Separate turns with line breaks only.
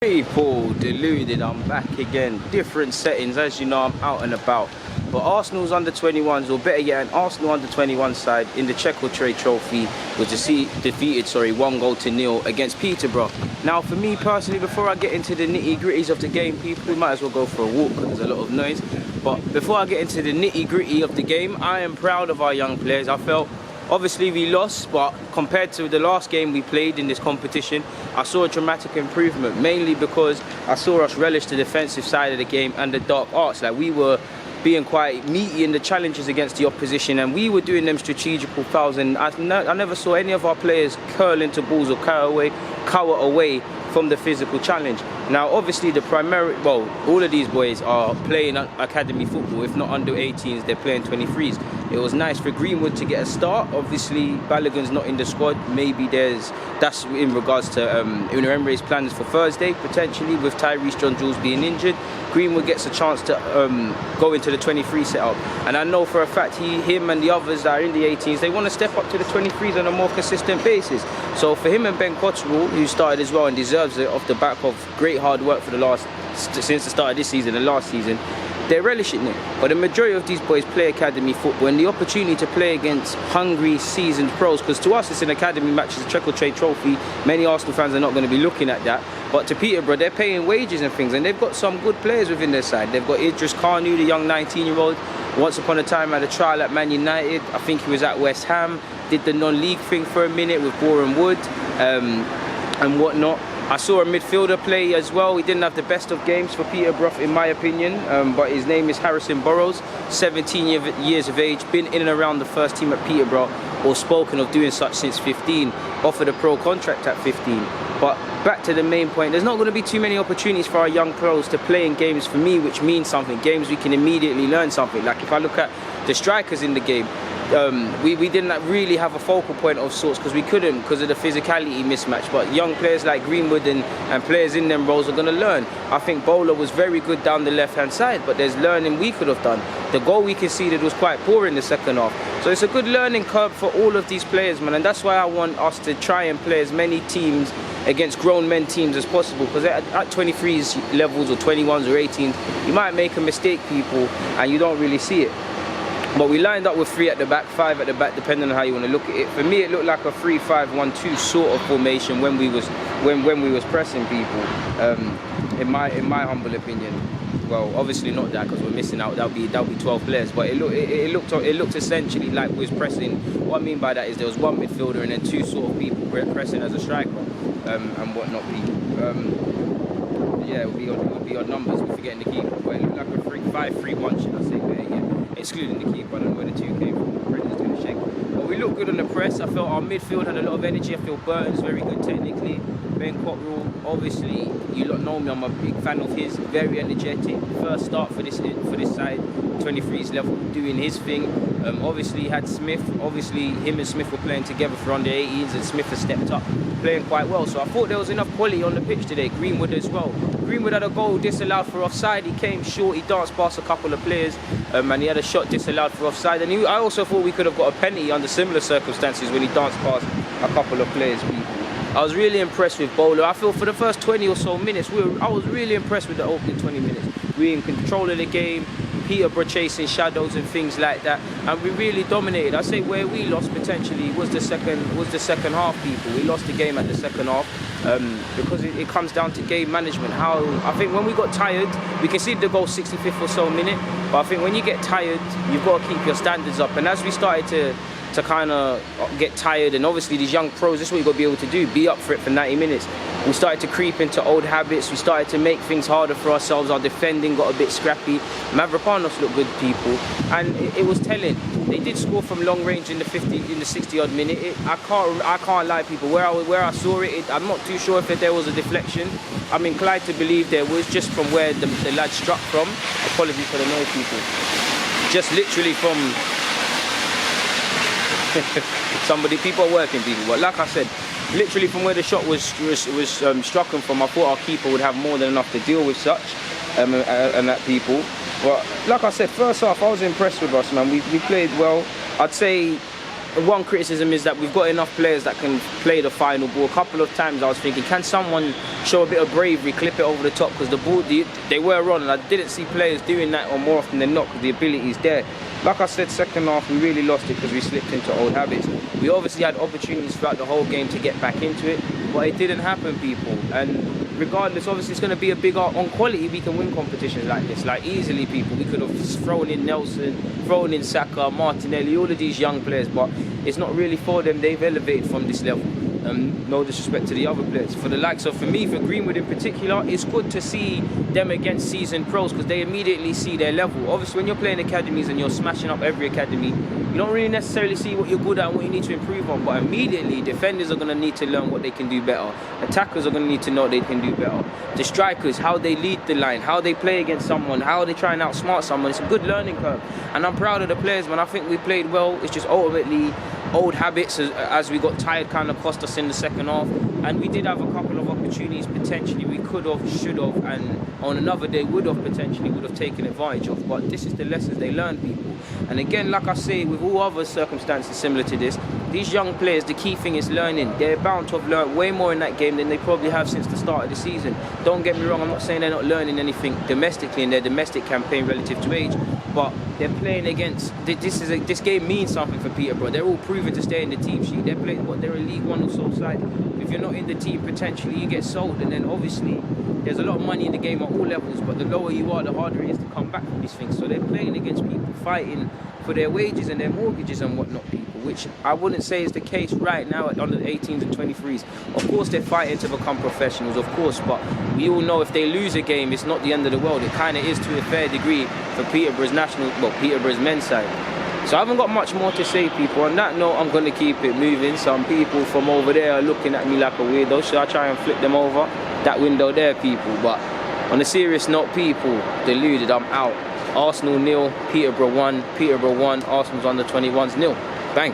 People, Deluded, I'm back again. Different settings, as you know, I'm out and about. But Arsenal's under 21s, or better yet, an Arsenal under 21 side in the Trade Trophy was defeated 1-0 against Peterborough. Now, for me personally, before I get into the nitty-gritties of the game, people, we might as well go for a walk because there's a lot of noise. But before I get into the nitty-gritty of the game, I am proud of our young players. I felt obviously we lost, but compared to the last game we played in this competition, I saw a dramatic improvement, mainly because I saw us relish the defensive side of the game and the dark arts. Like, we were being quite meaty in the challenges against the opposition, and we were doing them strategical fouls, and I never saw any of our players curl into balls or cower away from the physical challenge. Now, obviously, all of these boys are playing academy football. If not under 18s, they're playing 23s. It was nice for Greenwood to get a start. Obviously, Balogun's not in the squad. Maybe that's in regards to Unai Emery's plans for Thursday, potentially, with Tyrese John-Jules being injured. Greenwood gets a chance to go into the 23 setup. And I know for a fact him and the others that are in the 18s, they want to step up to the 23s on a more consistent basis. So for him and Ben Cotterill, who started as well and deserves it off the back of great hard work since the start of this season and last season, they're relishing it. But the majority of these boys play academy football, and the opportunity to play against hungry, seasoned pros, because to us it's an academy match, it's a Trade Trophy. Many Arsenal fans are not going to be looking at that. But to Peterborough, they're paying wages and things, and they've got some good players within their side. They've got Idris Kanu, the young 19-year-old. Once upon a time had a trial at Man United. I think he was at West Ham. Did the non-league thing for a minute with Boreham Wood and whatnot. I saw a midfielder play as well. He didn't have the best of games for Peterborough, in my opinion, but his name is Harrison Burrows, 17 years of age, been in and around the first team at Peterborough, or spoken of doing such since 15, offered a pro contract at 15. But back to the main point, there's not going to be too many opportunities for our young pros to play in games, for me, which means something, games we can immediately learn something. Like if I look at the strikers in the game, we didn't really have a focal point of sorts because we couldn't, because of the physicality mismatch. But young players like Greenwood and players in them roles are going to learn. I think Bowler was very good down the left-hand side, but there's learning we could have done. The goal we conceded was quite poor in the second half. So it's a good learning curve for all of these players, man. And that's why I want us to try and play as many teams against grown men teams as possible, because at 23s levels or 21s or 18s, you might make a mistake, people, and you don't really see it. But we lined up with 3 at the back, 5 at the back, depending on how you want to look at it. For me, it looked like a 3-5-1-2 sort of formation when we was pressing people. In my humble opinion. Well, obviously not that, because we're missing out. That'll be 12 players. But it looked essentially like we was pressing. What I mean by that is there was one midfielder and then 2 sort of people pressing as a striker and whatnot. Yeah, it would be odd numbers. We're forgetting the keeper. But it looked like a 5-3-1, should I say? Yeah. Excluding the keeper, I don't know where the 2 came from. The Brendan's doing a shake. But we looked good on the press. I felt our midfield had a lot of energy. I feel Burton's very good technically. Ben Cotterill, obviously, you lot know me, I'm a big fan of his. Very energetic. First start for this side, 23's level, doing his thing. Obviously, he had Smith. Obviously, him and Smith were playing together for under 18s, and Smith has stepped up, playing quite well. So I thought there was enough quality on the pitch today. Greenwood as well. Greenwood had a goal disallowed for offside. He came short. He danced past a couple of players, and he had a shot disallowed for offside. And I also thought we could have got a penalty under similar circumstances when he danced past a couple of players, people. I was really impressed with Bowler. I feel for the first 20 or so minutes, I was really impressed with the opening 20 minutes. We were in control of the game, Peterborough chasing shadows and things like that, and we really dominated. I say where we lost potentially was the second half, people. We lost the game at the second half because it comes down to game management. How I think when we got tired, we conceded the goal 65th or so minute, but I think when you get tired, you've got to keep your standards up. And as we started to kind of get tired, and obviously these young pros, this is what you've got to be able to do, be up for it for 90 minutes. We started to creep into old habits, we started to make things harder for ourselves, our defending got a bit scrappy. Mavropanos looked good, people, and it was telling. They did score from long range in the 60-odd minute. I can't lie, people, where I saw it, I'm not too sure if there was a deflection. I'm inclined to believe there was, just from where the lad struck from. Apologies for the noise, people. Just literally from people are working, people, but like I said, literally from where the shot was struck from, I thought our keeper would have more than enough to deal with such and that, people. But like I said, first half I was impressed with us, man. We played well. I'd say one criticism is that we've got enough players that can play the final ball. A couple of times I was thinking, can someone show a bit of bravery, clip it over the top, because the ball, they were on, and I didn't see players doing that, or more often than not, because the ability is there. Like I said, second half we really lost it because we slipped into old habits. We obviously had opportunities throughout the whole game to get back into it, but it didn't happen, people. And regardless, obviously it's going to be a big on quality. We can win competitions like this, like easily, people. We could have thrown in Nelson, thrown in Saka, Martinelli, all of these young players, but it's not really for them. They've elevated from this level. No disrespect to the other players. For the likes of, for me, for Greenwood in particular, it's good to see them against seasoned pros, because they immediately see their level. Obviously, when you're playing academies and you're smashing up every academy, you don't really necessarily see what you're good at and what you need to improve on, but immediately defenders are going to need to learn what they can do better. Attackers are going to need to know what they can do better. The strikers, how they lead the line, how they play against someone, how they try and outsmart someone. It's a good learning curve, and I'm proud of the players, man. I think we played well. It's just ultimately old habits as we got tired kind of cost us in the second half, and we did have a couple of opportunities potentially we could have, should have, and on another day would have taken advantage of. But this is the lessons they learn, people. And again, like I say, with all other circumstances similar to this, these young players, the key thing is learning. They're bound to have learned way more in that game than they probably have since the start of the season. Don't get me wrong, I'm not saying they're not learning anything domestically in their domestic campaign relative to age, but they're playing against, this game means something for Peterborough. They're all proven to stay in the team sheet. They're playing, they're a League One or so side. If you're not in the team, potentially you get sold, and then obviously there's a lot of money in the game at all levels, but the lower you are, the harder it is to come back from these things. So they're playing against people fighting for their wages and their mortgages and whatnot, people, which I wouldn't say is the case right now at under 18s and 23s. Of course they're fighting to become professionals, of course, but we all know if they lose a game, it's not the end of the world. It kind of is to a fair degree for Peterborough's Peterborough's men's side. So I haven't got much more to say, people. On that note, I'm going to keep it moving. Some people from over there are looking at me like a weirdo. Should I try and flip them over that window there, people? But on a serious note, people, Deluded, I'm out. Arsenal 0, Peterborough 1, Arsenal's under 21's 0. Bang.